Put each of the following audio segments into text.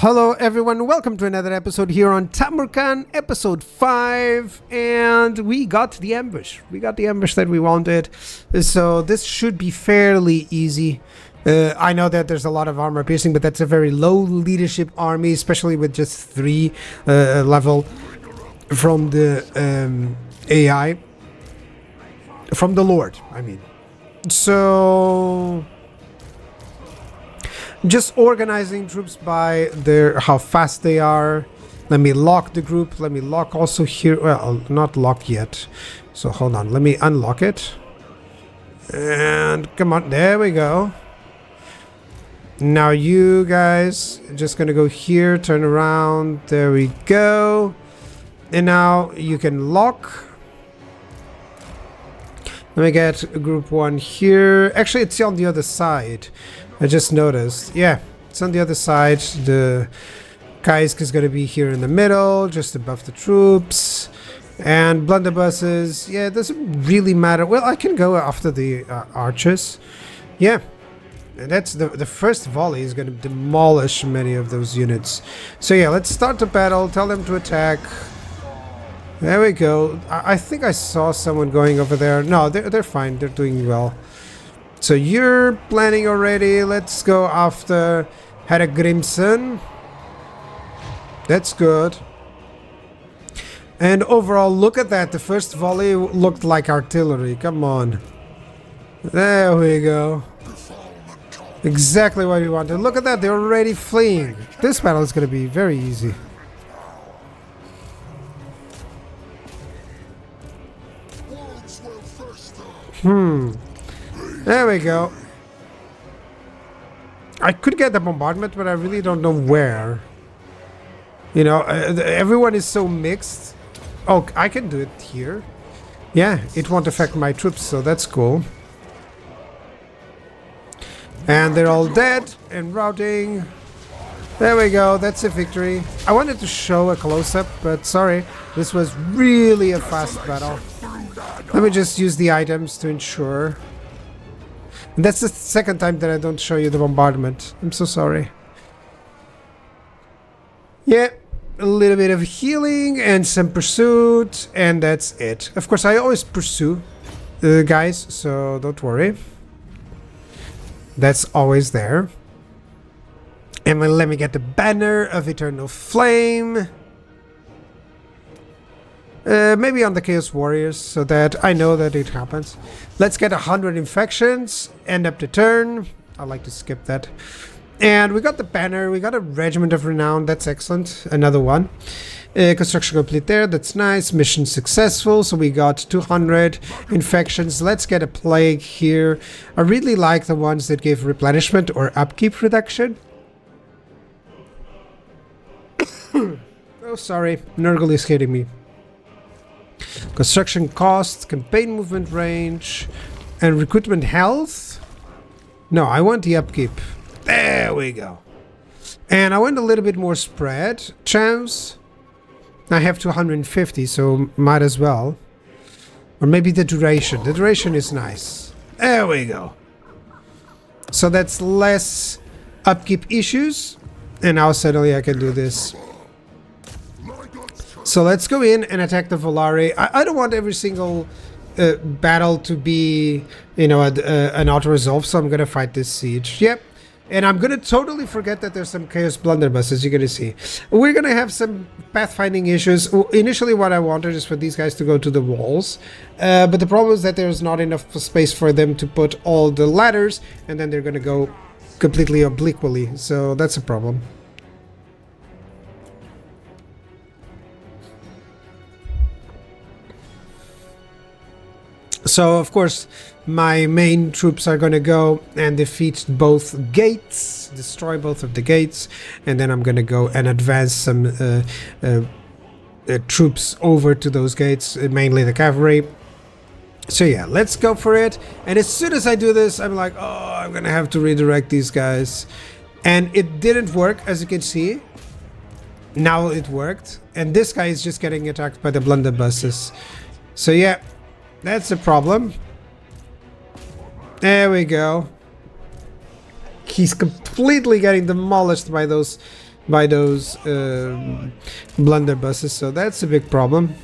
Hello everyone, welcome to another episode here on Tamurkhan, episode 5, and we got the ambush. We got the ambush that we wanted, so this should be fairly easy. I know that there's a lot of armor piercing, but that's a very low leadership army, especially with just 3 level from the AI. From the Lord, I mean. So just organizing troops by how fast they are. Let me lock the group. Let me lock also here. Well, not lock yet. So hold on. Let me unlock it. And come on. There we go. Now you guys just gonna go here. Turn around. There we go. And now you can lock. Let me get group 1 here. Actually, it's on the other side. I just noticed. Yeah, it's on the other side. The Kaisk is going to be here in the middle, just above the troops. And blunderbusses, yeah, it doesn't really matter. Well, I can go after the archers. Yeah, and that's the first volley is going to demolish many of those units. So yeah, let's start the battle. Tell them to attack. There we go. I think I saw someone going over there. No, they're fine. They're doing well. So you're planning already. Let's go after Herr Grimson. That's good. And overall, look at that. The first volley looked like artillery. Come on. There we go. Exactly what we wanted. Look at that. They're already fleeing. This battle is going to be very easy. There we go. I could get the bombardment, but I really don't know where. You know, everyone is so mixed. Oh, I can do it here. Yeah, it won't affect my troops, so that's cool. And they're all dead and routing. There we go, that's a victory. I wanted to show a close-up, but sorry. This was really a fast battle. Let me just use the items to ensure. And that's the second time that I don't show you the bombardment. I'm so sorry. Yeah, a little bit of healing and some pursuit, and that's it. Of course, I always pursue the guys, so don't worry. That's always there. And let me get the banner of Eternal Flame. Maybe on the Chaos Warriors, so that I know that it happens. Let's get 100 infections, end up the turn. I like to skip that. And we got the banner, we got a Regiment of Renown, that's excellent. Another one. Construction complete there, that's nice. Mission successful, so we got 200 infections. Let's get a plague here. I really like the ones that give replenishment or upkeep reduction. Oh, sorry, Nurgle is hitting me. Construction cost, campaign movement range, and recruitment health. No, I want the upkeep. There we go. And I want a little bit more spread chance. I have 250, so might as well. Or maybe the duration. The duration is nice. There we go. So that's less upkeep issues. And now suddenly I can do this. So let's go in and attack the Volare. I don't want every single battle to be, you know, an auto-resolve, so I'm going to fight this siege. Yep. And I'm going to totally forget that there's some Chaos Blunderbusses, you're going to see. We're going to have some pathfinding issues. Initially, what I wanted is for these guys to go to the walls. But the problem is that there's not enough space for them to put all the ladders, and then they're going to go completely obliquely. So that's a problem. So, of course, my main troops are going to go and defeat both gates, destroy both of the gates, and then I'm going to go and advance some troops over to those gates, mainly the cavalry. So yeah, let's go for it. And as soon as I do this, I'm like, oh, I'm going to have to redirect these guys. And it didn't work, as you can see. Now it worked. And this guy is just getting attacked by the blunderbusses. So yeah. That's a problem. There we go. He's completely getting demolished by those by those blunderbusses, so that's a big problem.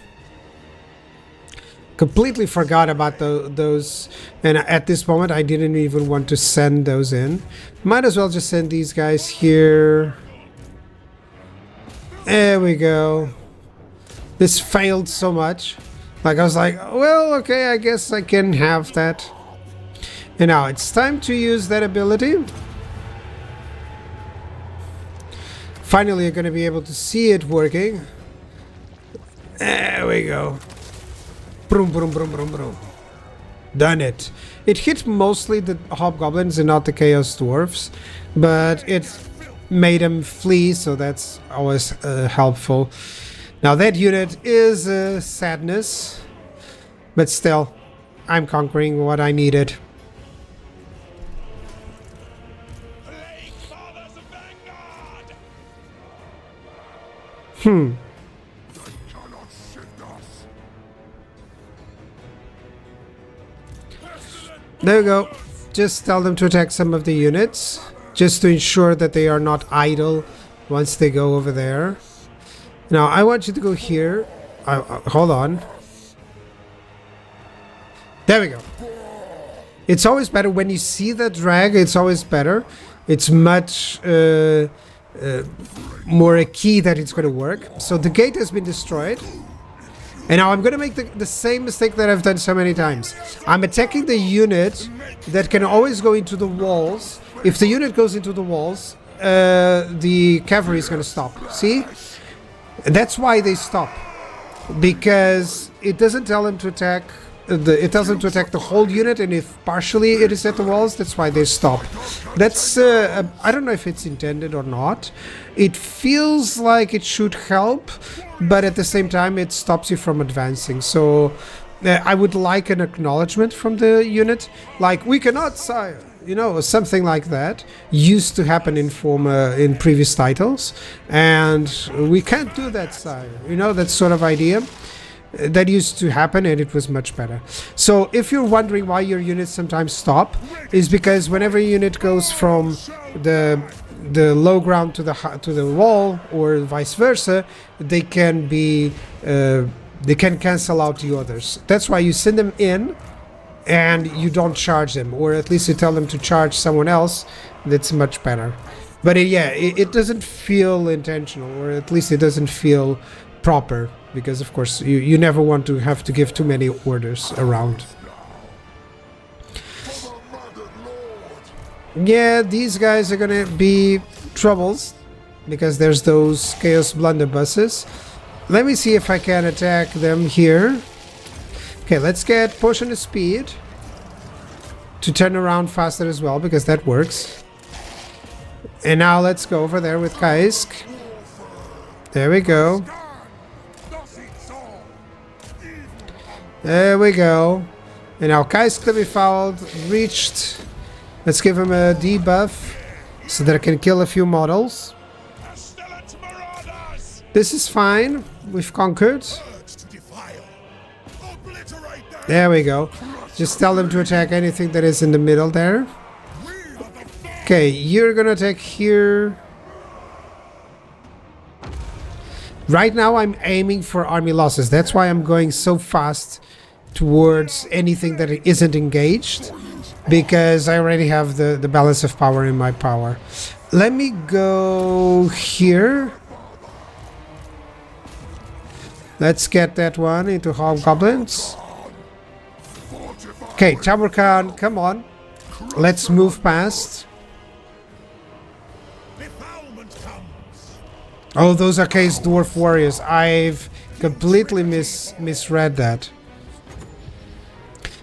Completely forgot about those, and at this moment I didn't even want to send those in. Might as well just send these guys here. There we go. This failed so much. Like, I was like, well, okay, I guess I can have that. And now it's time to use that ability. Finally, you're going to be able to see it working. There we go. Broom, broom, broom, broom, broom. Done it. It hit mostly the hobgoblins and not the Chaos Dwarfs, but it made them flee, so that's always helpful. Now that unit is sadness, but still, I'm conquering what I needed. There we go. Just tell them to attack some of the units, just to ensure that they are not idle once they go over there. Now, I want you to go here. Hold on. There we go. It's always better when you see the drag. It's always better. It's much more a key that it's going to work. So the gate has been destroyed. And now I'm going to make the same mistake that I've done so many times. I'm attacking the unit that can always go into the walls. If the unit goes into the walls, the cavalry is going to stop. See? And that's why they stop. Because it doesn't tell them to attack... it tells them to attack the whole unit, and if partially it is at the walls, that's why they stop. That's... I don't know if it's intended or not. It feels like it should help, but at the same time it stops you from advancing. So I would like an acknowledgement from the unit, like, we cannot, sire, you know, something like that. Used to happen in previous titles, and we can't do that, sire, you know, that sort of idea. That used to happen, and it was much better. So if you're wondering why your units sometimes stop, is because whenever a unit goes from the low ground to the wall, or vice versa, they can cancel out the others. That's why you send them in and you don't charge them, or at least you tell them to charge someone else. That's much better. But it doesn't feel intentional, or at least it doesn't feel proper, because of course you never want to have to give too many orders around. Yeah, these guys are gonna be troubles, because there's those Chaos blunderbusses. Let me see if I can attack them here. Okay, let's get potion of speed to turn around faster as well, because that works. And now let's go over there with Kaisk. There we go. There we go. And now Kaisk to be fouled, reached. Let's give him a debuff so that I can kill a few models. This is fine. We've conquered. There we go. Just tell them to attack anything that is in the middle there. Okay, you're gonna attack here. Right now I'm aiming for army losses. That's why I'm going so fast towards anything that isn't engaged, because I already have the balance of power in my power. Let me go here. Let's get that one into hobgoblins. Okay, Tamurkhan, come on. Let's move past. Oh, those are Chaos Dwarf warriors. I've completely misread that.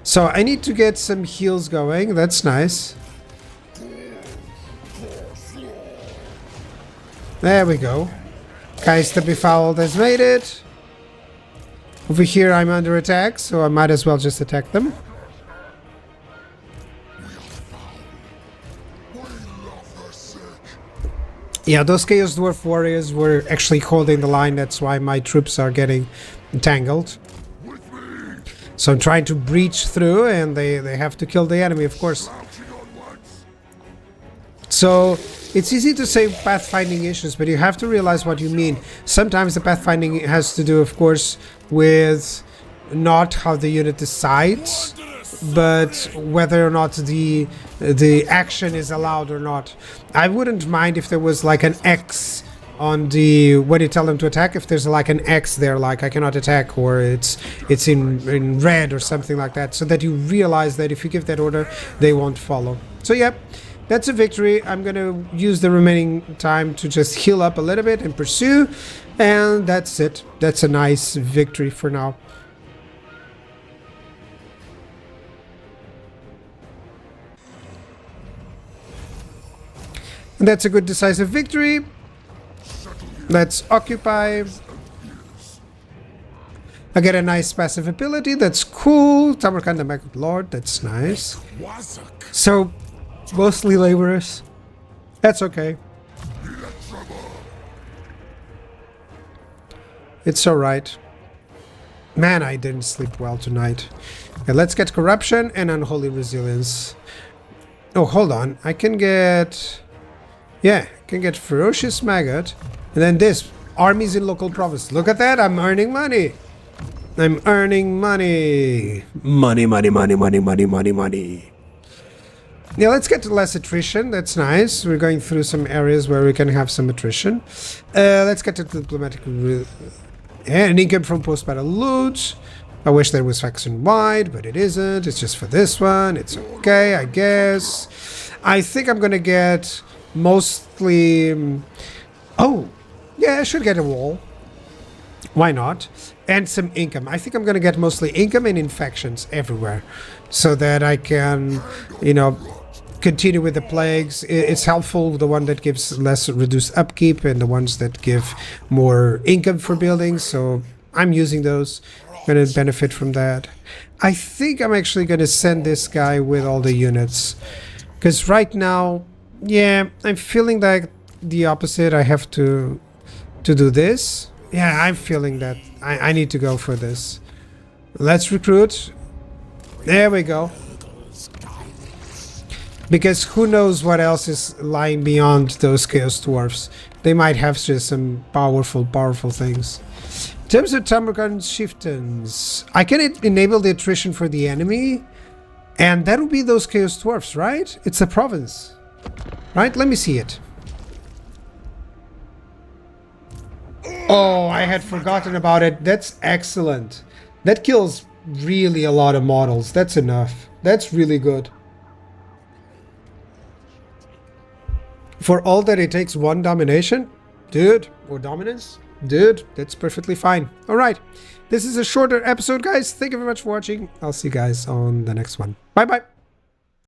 So I need to get some heals going. That's nice. There we go. Guys to be fouled has made it. Over here I'm under attack, so I might as well just attack them. Yeah, those Chaos Dwarf warriors were actually holding the line. That's why my troops are getting entangled. So I'm trying to breach through, and they have to kill the enemy, of course. So it's easy to say pathfinding issues, but you have to realize what you mean. Sometimes the pathfinding has to do, of course, with not how the unit decides, but whether or not the action is allowed or not. I wouldn't mind if there was like an X on the when you tell them to attack, if there's like an X there, like I cannot attack, or it's in red or something like that, so that you realize that if you give that order, they won't follow. So yeah, that's a victory. I'm gonna use the remaining time to just heal up a little bit and pursue, and that's it. That's a nice victory for now. And that's a good decisive victory. Let's occupy. I get a nice passive ability. That's cool. Tamurkhan the Magic Lord. That's nice. So, mostly laborers. That's okay. It's alright. Man, I didn't sleep well tonight. Okay, let's get Corruption and Unholy Resilience. Oh, hold on. I can get... Yeah, I can get Ferocious Maggot. And then this, armies in local province. Look at that, I'm earning money. I'm earning money. Money, money, money, money, money, money, money. Yeah, let's get to less attrition. That's nice. We're going through some areas where we can have some attrition. Let's get to diplomatic... and income from post-battle loot. I wish there was faction-wide, but it isn't. It's just for this one. It's okay, I guess. I think I'm gonna get mostly... Oh! Yeah, I should get a wall. Why not? And some income. I think I'm going to get mostly income and infections everywhere. So that I can, you know, continue with the plagues. It's helpful, the one that gives less reduced upkeep and the ones that give more income for buildings. So I'm using those. Going to benefit from that. I think I'm actually going to send this guy with all the units. Because right now, yeah, I'm feeling like the opposite. I have to do this. Yeah, I'm feeling that I need to go for this. Let's recruit. There we go. Because who knows what else is lying beyond those Chaos Dwarfs. They might have just some powerful things. In terms of Tamurkhan chieftains, I can enable the attrition for the enemy, and that would be those Chaos Dwarfs, right? It's a province, right? Let me see it. Oh, I had forgotten about it. That's excellent. That kills really a lot of models. That's enough. That's really good. For all that it takes one domination, dude, or dominance, dude, that's perfectly fine. All right. This is a shorter episode, guys. Thank you very much for watching. I'll see you guys on the next one. Bye-bye.